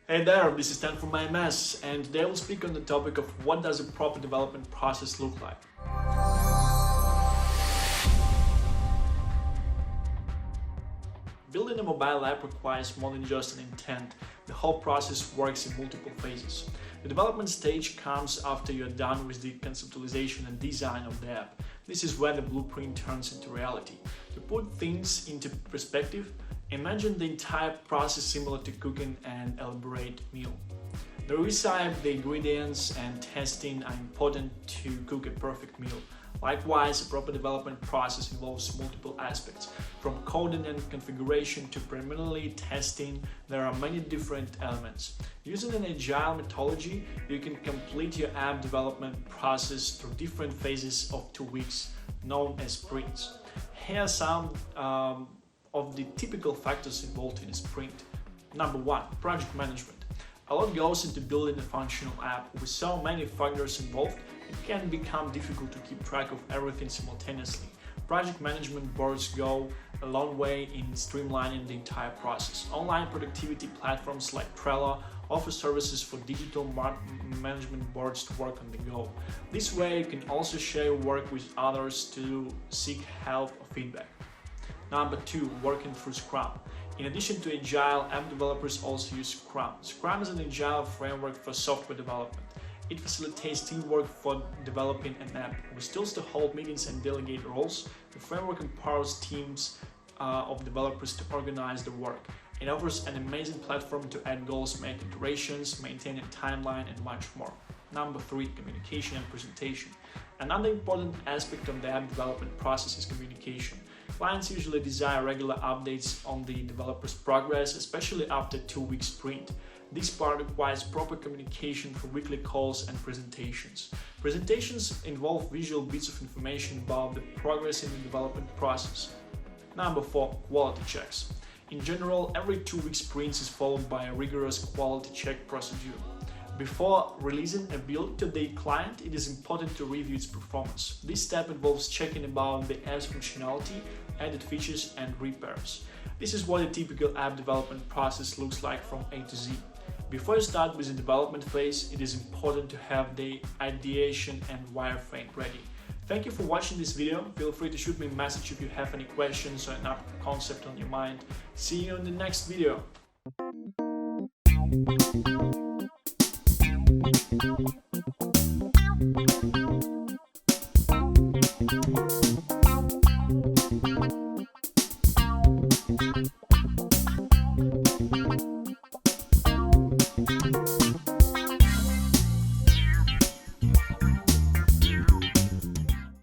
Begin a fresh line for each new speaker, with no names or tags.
Hey there, this is Dan from AMS, and today we'll speak on the topic of what does a proper development process look like. Building a mobile app requires more than just an intent. The whole process works in multiple phases. The development stage comes after you're done with the conceptualization and design of the app. This is where the blueprint turns into reality. To put things into perspective, imagine the entire process similar to cooking an elaborate meal. The recipe, the ingredients, and testing are important to cook a perfect meal. Likewise, a proper development process involves multiple aspects. From coding and configuration to preliminary testing, there are many different elements. Using an agile methodology, you can complete your app development process through different phases of 2 weeks, known as sprints. Here are some of the typical factors involved in a sprint. Number 1, project management. A lot goes into building a functional app. With so many factors involved, it can become difficult to keep track of everything simultaneously. Project management boards go a long way in streamlining the entire process. Online productivity platforms like Trello offer services for digital management boards to work on the go. This way, you can also share your work with others to seek help or feedback. Number 2, working through Scrum. In addition to Agile, app developers also use Scrum. Scrum is an Agile framework for software development. It facilitates teamwork for developing an app. With tools to hold meetings and delegate roles, the framework empowers teams of developers to organize their work. It offers an amazing platform to add goals, make iterations, maintain a timeline, and much more. Number 3, communication and presentation. Another important aspect of the app development process is communication. Clients usually desire regular updates on the developer's progress, especially after a 2-week sprint. This part requires proper communication through weekly calls and presentations. Presentations involve visual bits of information about the progress in the development process. Number 4, quality checks. In general, every 2-week sprint is followed by a rigorous quality check procedure. Before releasing a build to the client, it is important to review its performance. This step involves checking about the app's functionality, added features, and repairs. This is what a typical app development process looks like from A to Z. Before you start with the development phase, it is important to have the ideation and wireframe ready. Thank you for watching this video. Feel free to shoot me a message if you have any questions or an app concept on your mind. See you in the next video.